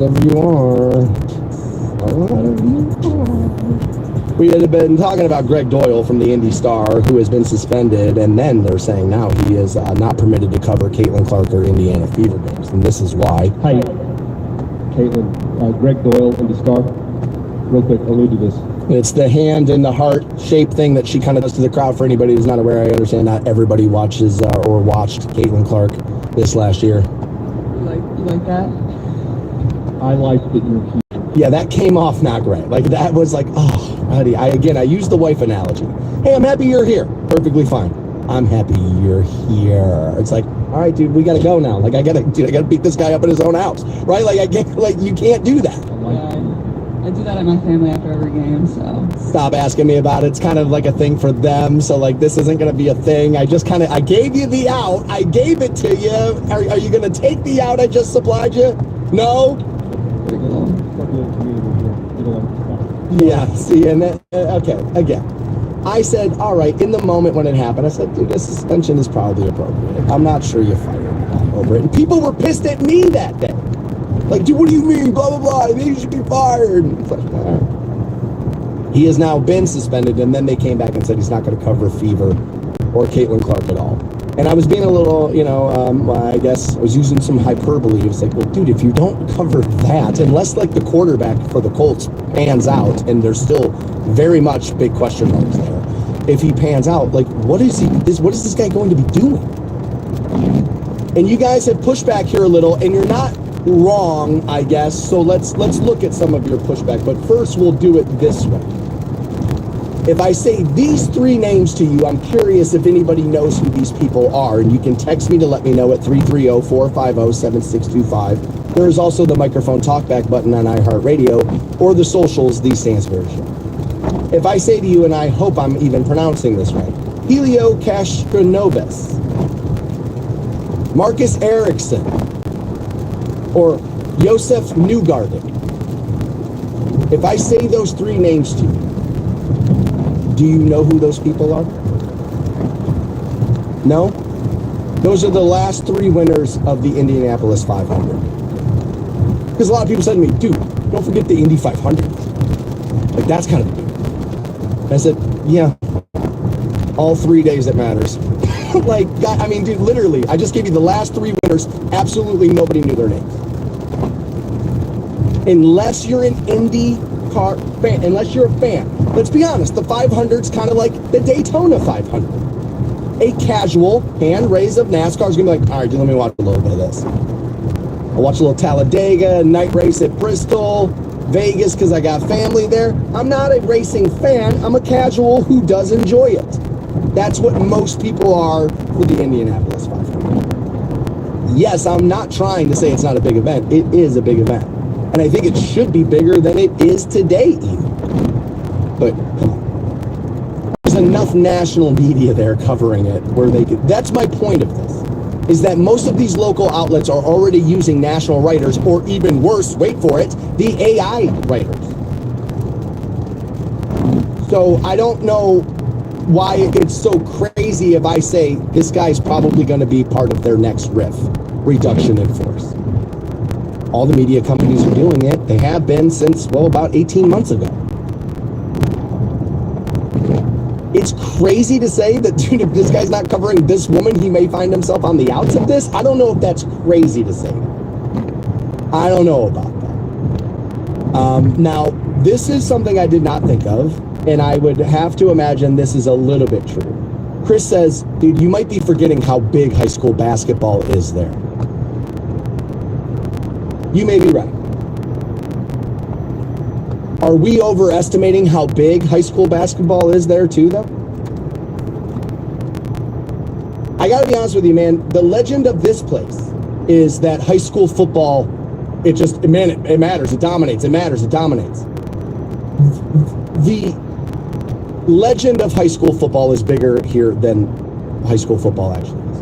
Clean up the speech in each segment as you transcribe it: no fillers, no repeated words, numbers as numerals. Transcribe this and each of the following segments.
Whatever you are. Whatever you are. We had been talking about Greg Doyle from the Indy Star, who has been suspended, and then they're saying now he is not permitted to cover Caitlin Clark or Indiana Fever games, and this is why. Hi, Caitlin. Greg Doyle, Indy Star. Real quick, allude to this. It's the hand and the heart shape thing that she kind of does to the crowd. For anybody who's not aware, I understand not everybody watches or watched Caitlin Clark this last year. You like that? I like that you're here. Yeah, that came off not great. Like, that was like, oh, buddy. I use the wife analogy. Hey, I'm happy you're here. Perfectly fine. I'm happy you're here. It's like, all right, dude, we gotta go now. Like, I gotta beat this guy up in his own house, right? Like, you can't do that. Yeah, I do that at my family after every game, so. Stop asking me about it. It's kind of like a thing for them. So, like, this isn't going to be a thing. I gave you the out. I gave it to you. Are you going to take the out I just supplied you? No? Yeah, see, and then, okay, again. I said, all right, in the moment when it happened, I said, dude, this suspension is probably appropriate. I'm not sure you fired me over it. And people were pissed at me that day. Like, dude, what do you mean? Blah, blah, blah. I think you should be fired. It's like, all right. He has now been suspended, and then they came back and said he's not going to cover Fever or Caitlin Clark at all. And I was being a little, I guess I was using some hyperbole. It was like, well, dude, if you don't cover that, unless like the quarterback for the Colts pans out, and there's still very much big question marks there. If he pans out, like, what is this guy going to be doing? And you guys have pushed back here a little, and you're not wrong, I guess. So let's look at some of your pushback. But first, we'll do it this way. If I say these three names to you, I'm curious if anybody knows who these people are, and you can text me to let me know at 330-450-7625. There is also the microphone talkback button on iHeartRadio, or the socials, The Stansberry Show. If I say to you, and I hope I'm even pronouncing this right, Helio Castronovis, Marcus Erickson, or Josef Newgarden. If I say those three names to you, do you know who those people are? No? Those are the last three winners of the Indianapolis 500. Because a lot of people said to me, dude, don't forget the Indy 500. Like, that's kind of the deal. And I said, yeah, all 3 days it matters. Like, God, I mean, dude, literally, I just gave you the last three winners. Absolutely nobody knew their names. Unless you're an IndyCar fan, unless you're a fan. Let's be honest, the 500's kind of like the Daytona 500. A casual hand raise of NASCAR is going to be like, all right, dude, let me watch a little bit of this. I'll watch a little Talladega, night race at Bristol, Vegas, because I got family there. I'm not a racing fan. I'm a casual who does enjoy it. That's what most people are for the Indianapolis 500. Yes, I'm not trying to say it's not a big event. It is a big event. And I think it should be bigger than it is today even. But come on. There's enough national media there covering it where they could. That's my point of this, is that most of these local outlets are already using national writers, or even worse, wait for it, the AI writers. So I don't know why it's so crazy if I say this guy's probably going to be part of their next RIF, reduction in force. All the media companies are doing it. They have been since, well, about 18 months ago. It's crazy to say that, dude, if this guy's not covering this woman, he may find himself on the outs of this. I don't know if that's crazy to say. I don't know about that. Now, this is something I did not think of, and I would have to imagine this is a little bit true. Chris says, dude, you might be forgetting how big high school basketball is there. You may be right. Are we overestimating how big high school basketball is there too, though? I gotta be honest with you, man. The legend of this place is that high school football, it matters, it dominates, it matters, it dominates. The legend of high school football is bigger here than high school football actually is.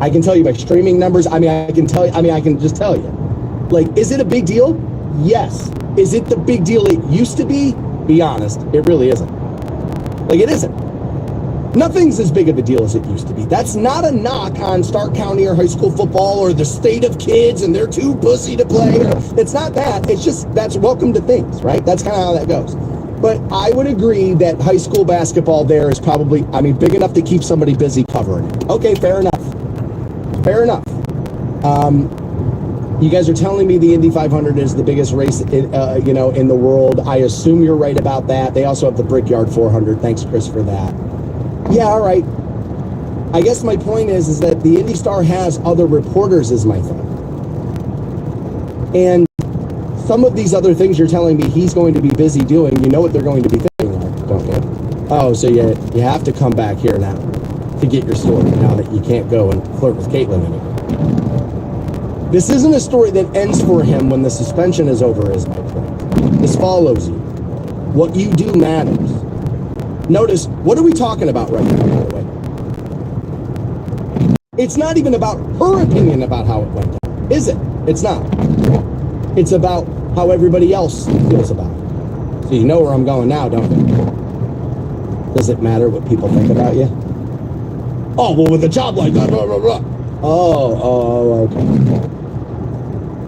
I can tell you by streaming numbers. I can just tell you. Like, is it a big deal? Yes. Is it the big deal it used to be? Be honest, it really isn't. Like, it isn't. Nothing's as big of a deal as it used to be. That's not a knock on Stark County or high school football or the state of kids and they're too pussy to play. It's not that. It's just that's welcome to things, right? That's kind of how that goes. But I would agree that high school basketball there is probably, big enough to keep somebody busy covering it. Okay, fair enough. Fair enough. You guys are telling me the Indy 500 is the biggest race, in the world. I assume you're right about that. They also have the Brickyard 400. Thanks, Chris, for that. Yeah, all right. I guess my point is that the Indy Star has other reporters is my thing. And some of these other things you're telling me he's going to be busy doing, you know what they're going to be thinking of, don't you? Oh, so you have to come back here now to get your story now that you can't go and flirt with Caitlin anymore. This isn't a story that ends for him when the suspension is over, is my point. This follows you. What you do matters. Notice, what are we talking about right now, by the way? It's not even about her opinion about how it went down, is it? It's not. It's about how everybody else feels about it. So you know where I'm going now, don't you? Does it matter what people think about you? Oh, well, with a job like that, blah, blah, blah. Oh, okay.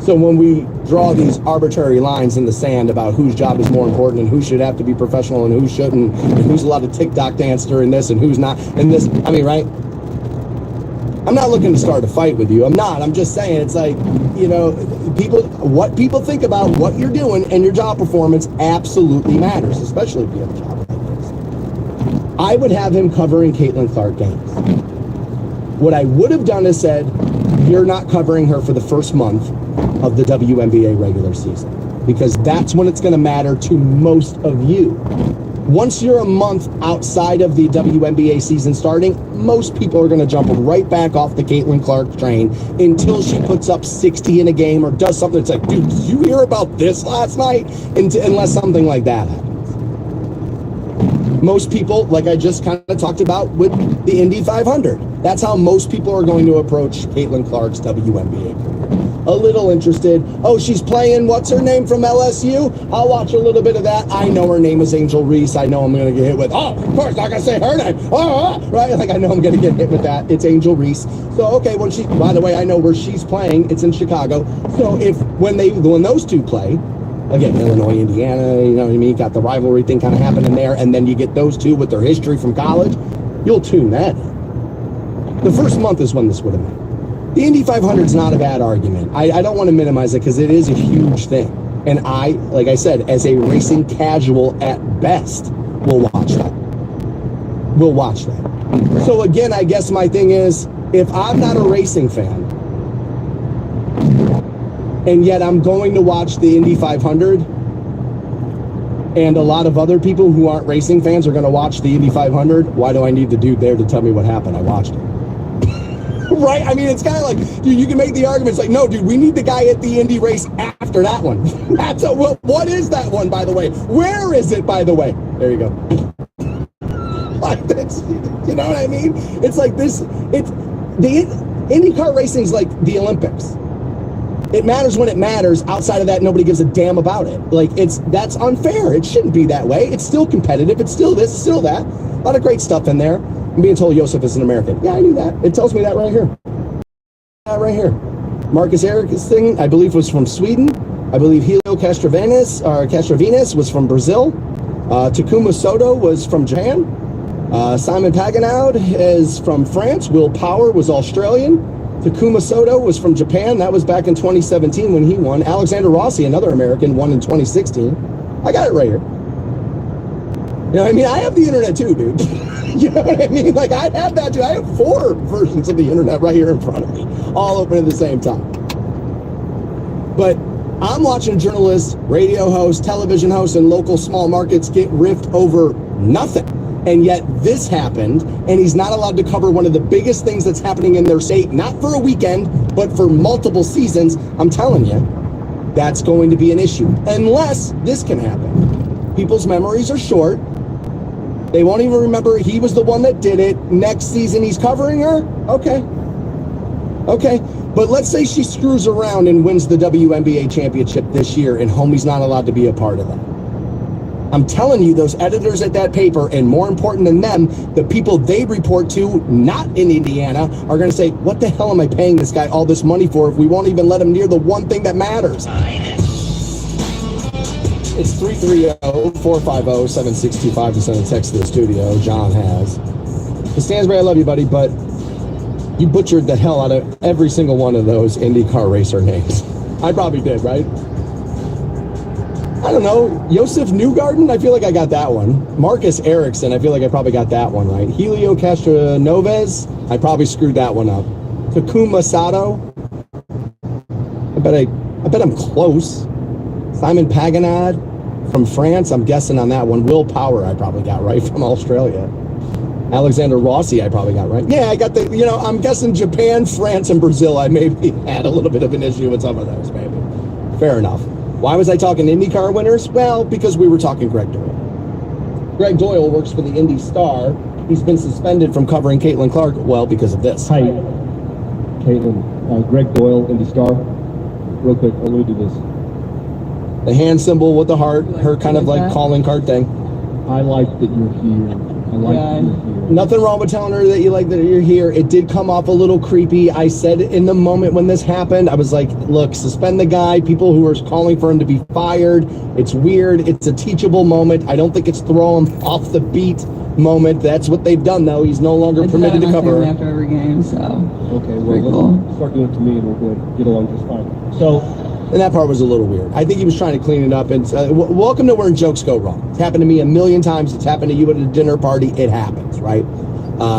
So when we draw these arbitrary lines in the sand about whose job is more important and who should have to be professional and who shouldn't, and who's allowed to TikTok dance during this and who's not, and this, right? I'm not looking to start a fight with you. I'm not. I'm just saying it's like, what people think about what you're doing and your job performance absolutely matters, especially if you have a job like this. I would have him covering Caitlin Clark games. What I would have done is said, you're not covering her for the first month of the WNBA regular season, because that's when it's going to matter to most of you. Once you're a month outside of the WNBA season starting, most people are going to jump right back off the Caitlin Clark train until she puts up 60 in a game or does something that's like, dude, did you hear about this last night? Unless something like that happens. Most people, like I just kind of talked about with the Indy 500, that's how most people are going to approach Caitlin Clark's WNBA career. A little interested. Oh, she's playing, what's her name from LSU? I'll watch a little bit of that. I know her name is Angel Reese. I know I'm going to get hit with, of course, not going to say her name. Right? Like, I know I'm going to get hit with that. It's Angel Reese. So, okay, by the way, I know where she's playing. It's in Chicago. So when those two play, again, Illinois, Indiana, you know what I mean? Got the rivalry thing kind of happening there. And then you get those two with their history from college. You'll tune that in. The first month is when this would have been. The Indy 500 is not a bad argument. I don't want to minimize it because it is a huge thing. And like I said, as a racing casual at best, will watch that. We'll watch that. So again, I guess my thing is, if I'm not a racing fan, and yet I'm going to watch the Indy 500, and a lot of other people who aren't racing fans are going to watch the Indy 500, why do I need the dude there to tell me what happened? I watched it. Right? It's kind of like, dude, you can make the argument. It's like, no, dude, we need the guy at the Indy race after that one. What is that one, by the way? Where is it, by the way? There you go. Like this, you know what I mean? It's like this. The IndyCar racing is like the Olympics. It matters when it matters. Outside of that, nobody gives a damn about it. That's unfair. It shouldn't be that way. It's still competitive. It's still this, it's still that. A lot of great stuff in there. I'm being told Joseph is an American. Yeah, I knew that. It tells me that right here. Right here. Marcus Eric's thing, I believe, was from Sweden. I believe Helio Castrovinus was from Brazil. Takuma Soto was from Japan. Simon Pagenaud is from France. Will Power was Australian. Takuma Soto was from Japan. That was back in 2017 when he won. Alexander Rossi, another American, won in 2016. I got it right here. You know what I mean? I have the internet too, dude. You know what I mean? Like, I have that too. I have 4 versions of the internet right here in front of me, all open at the same time. But I'm watching journalists, radio hosts, television hosts, and local small markets get riffed over nothing. And yet this happened, and he's not allowed to cover one of the biggest things that's happening in their state, not for a weekend, but for multiple seasons. I'm telling you, that's going to be an issue. Unless this can happen. People's memories are short. They won't even remember he was the one that did it. Next season, he's covering her? Okay. But let's say she screws around and wins the WNBA championship this year, and homie's not allowed to be a part of that. I'm telling you, those editors at that paper, and more important than them, the people they report to, not in Indiana, are going to say, what the hell am I paying this guy all this money for if we won't even let him near the one thing that matters? It's 330-450-7625 to send a text to the studio. John has. Stansbury, I love you, buddy, but you butchered the hell out of every single one of those IndyCar racer names. I probably did, right? I don't know. Josef Newgarden, I feel like I got that one. Marcus Ericsson, I feel like I probably got that one right. Helio Castronoves, I probably screwed that one up. Takuma Sato, I bet I'm close. Simon Paganad from France, I'm guessing on that one. Will Power, I probably got right from Australia. Alexander Rossi, I probably got right. Yeah, I got the, I'm guessing Japan, France, and Brazil, I maybe had a little bit of an issue with some of those, maybe. Fair enough. Why was I talking IndyCar winners? Well, because we were talking Greg Doyle. Greg Doyle works for the Indy Star. He's been suspended from covering Caitlin Clark, well, because of this. Hi, Caitlin. Greg Doyle, Indy Star. Real quick, allude to this. The hand symbol with the heart, her kind of like calling card thing. I like that you're here. I like that you're here. Nothing wrong with telling her that you like that you're here. It did come off a little creepy. I said in the moment when this happened, I was like, look, suspend the guy. People who are calling for him to be fired. It's weird. It's a teachable moment. I don't think it's throw him off the beat moment. That's what they've done, though. He's no longer permitted to cover. After every game, so. Okay, well, let's start doing it to me and we'll get along just fine. So. And that part was a little weird. I think he was trying to clean it up. And welcome to where jokes go wrong. It's happened to me a million times. It's happened to you at a dinner party. It happens, right?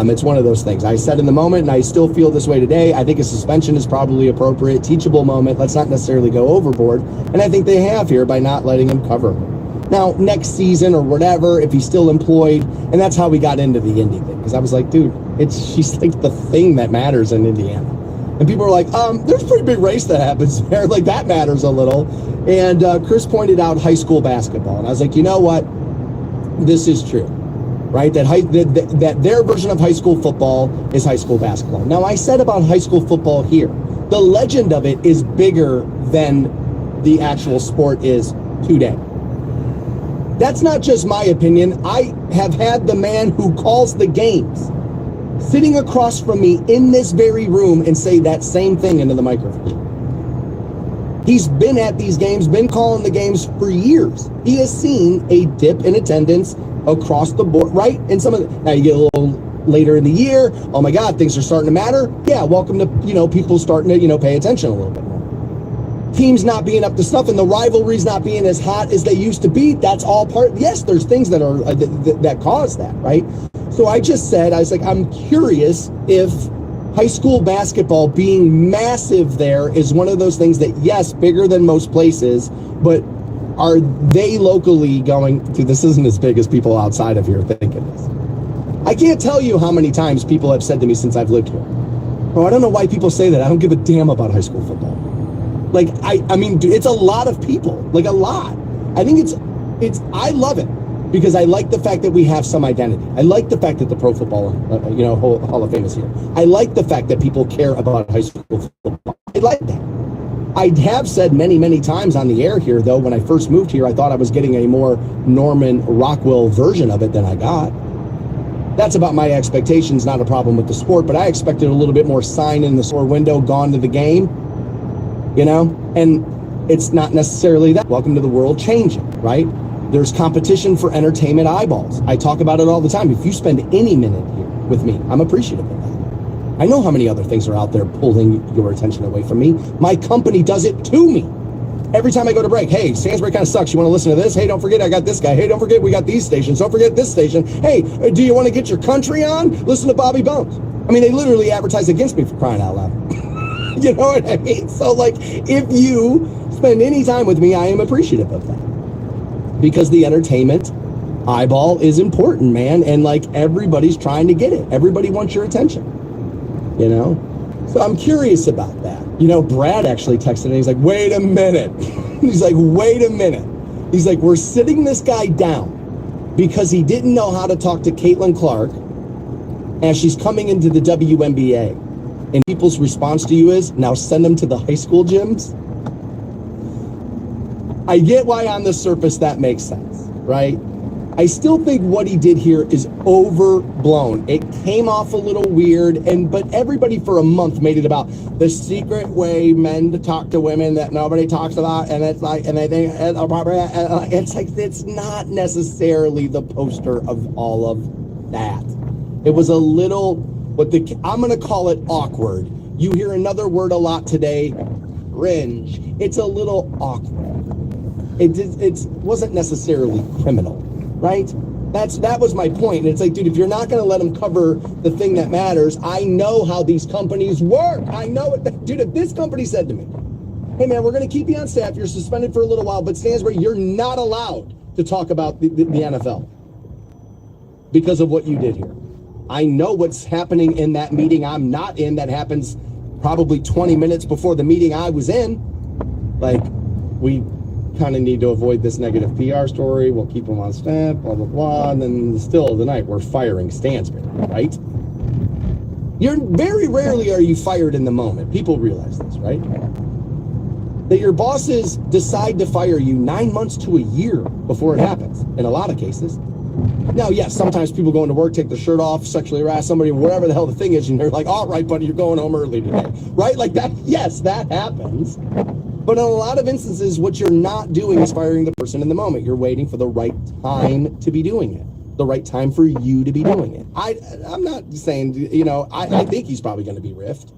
It's one of those things. I said in the moment, and I still feel this way today, I think a suspension is probably appropriate. Teachable moment. Let's not necessarily go overboard. And I think they have here by not letting him cover her. Now, next season or whatever, if he's still employed, and that's how we got into the Indy thing. Because I was like, dude, she's like the thing that matters in Indiana. And people were like, there's a pretty big race that happens there. Like, that matters a little. And Chris pointed out high school basketball. And I was like, you know what? This is true, right? That their version of high school football is high school basketball. Now, I said about high school football here, the legend of it is bigger than the actual sport is today. That's not just my opinion. I have had the man who calls the games sitting across from me in this very room and say that same thing into the microphone. He's been at these games, been calling the games for years. He has seen a dip in attendance across the board, right? And some of now you get a little later in the year, oh my God, things are starting to matter. Yeah, welcome to, people starting to, pay attention a little bit more. Teams not being up to stuff and the rivalries not being as hot as they used to be, that's all part, yes, there's things that are that cause that, right? So I just said, I was like, I'm curious if high school basketball being massive there is one of those things that, yes, bigger than most places, but are they locally going, dude, this isn't as big as people outside of here think it is. I can't tell you how many times people have said to me since I've lived here, bro, I don't know why people say that. I don't give a damn about high school football. Like, I mean, dude, it's a lot of people, like a lot. I think I love it. Because I like the fact that we have some identity. I like the fact that the Pro Football, Hall of Fame is here. I like the fact that people care about high school football. I like that. I have said many, many times on the air here, though, when I first moved here, I thought I was getting a more Norman Rockwell version of it than I got. That's about my expectations, not a problem with the sport, but I expected a little bit more sign in the store window, gone to the game, and it's not necessarily that. Welcome to the world changing, right? There's competition for entertainment eyeballs. I talk about it all the time. If you spend any minute here with me, I'm appreciative of that. I know how many other things are out there pulling your attention away from me. My company does it to me. Every time I go to break, hey, Stansbury kind of sucks. You want to listen to this? Hey, don't forget I got this guy. Hey, don't forget we got these stations. Don't forget this station. Hey, do you want to get your country on? Listen to Bobby Bones. I mean, they literally advertise against me for crying out loud. You know what I mean? So, like, if you spend any time with me, I am appreciative of that. Because the entertainment eyeball is important, man. And like everybody's trying to get it. Everybody wants your attention, So I'm curious about that. Brad actually texted and he's like, wait a minute. He's like, wait a minute. He's like, we're sitting this guy down because he didn't know how to talk to Caitlin Clark as she's coming into the WNBA. And people's response to you is, now send them to the high school gyms. I get why on the surface that makes sense. right? I still think what he did here is overblown. It came off a little weird, but everybody for a month made it about the secret way men to talk to women that nobody talks about, and it's like, and they think it's like it's not necessarily the poster of all of that. It was a little, I'm going to call it awkward. You hear another word a lot today, cringe. It's a little awkward. It wasn't necessarily criminal. Right? That was my point. And it's like, dude, if you're not going to let them cover the thing that matters, I know how these companies work. I know it. Dude, if this company said to me, hey, man, we're going to keep you on staff. You're suspended for a little while, but Stansbury, you're not allowed to talk about the NFL because of what you did here. I know what's happening in that meeting I'm not in that happens probably 20 minutes before the meeting I was in. Like, we kind of need to avoid this negative PR story. We'll keep them on staff, blah, blah, blah. And then still of the night, we're firing Stansbury, right? Very rarely are you fired in the moment. People realize this, right? That your bosses decide to fire you 9 months to a year before it happens, in a lot of cases. Now, yes, sometimes people go into work, take their shirt off, sexually harass somebody, whatever the hell the thing is, and they're like, all right, buddy, you're going home early today, right? Like that, yes, that happens. But in a lot of instances, what you're not doing is firing the person in the moment. You're waiting for the right time to be doing it, the right time for you to be doing it. I'm not saying, I think he's probably going to be riffed.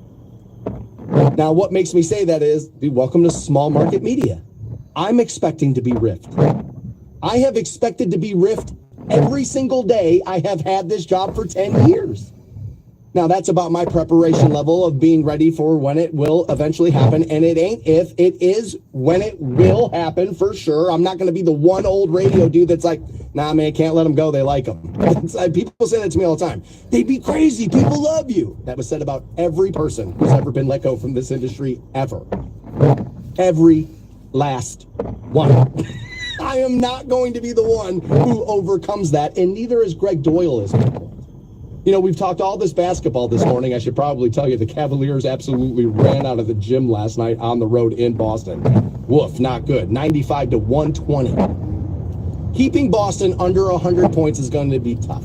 Now, what makes me say that is, dude, welcome to small market media. I'm expecting to be riffed. I have expected to be riffed every single day I have had this job for 10 years. Now, that's about my preparation level of being ready for when it will eventually happen. And it ain't if, it is when it will happen for sure. I'm not going to be the one old radio dude that's like, nah, man, can't let them go. They like them. People say that to me all the time. They'd be crazy. People love you. That was said about every person who's ever been let go from this industry ever. Every last one. I am not going to be the one who overcomes that. And neither is Greg Doyle is. We've talked all this basketball this morning. I should probably tell you the Cavaliers absolutely ran out of the gym last night on the road in Boston. Woof, not good. 95 to 120. Keeping Boston under 100 points is going to be tough.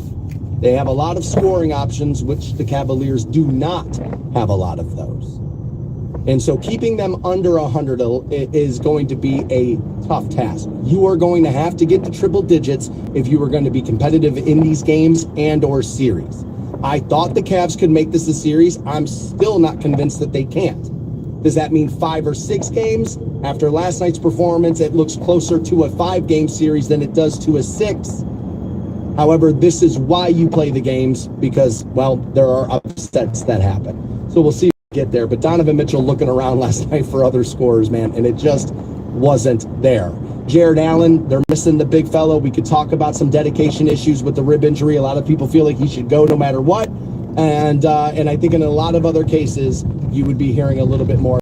They have a lot of scoring options, which the Cavaliers do not have a lot of those. And so keeping them under 100 is going to be a tough task. You are going to have to get to triple digits if you are going to be competitive in these games and or series. I thought the Cavs could make this a series. I'm still not convinced that they can't. Does that mean 5 or 6 games? After last night's performance, it looks closer to a 5-game series than it does to a 6. However, this is why you play the games because, well, there are upsets that happen. So we'll see if we get there. But Donovan Mitchell looking around last night for other scorers, man, and it just wasn't there. Jared Allen, they're missing the big fellow. We could talk about some dedication issues with the rib injury. A lot of people feel like he should go no matter what. And I think in a lot of other cases, you would be hearing a little bit more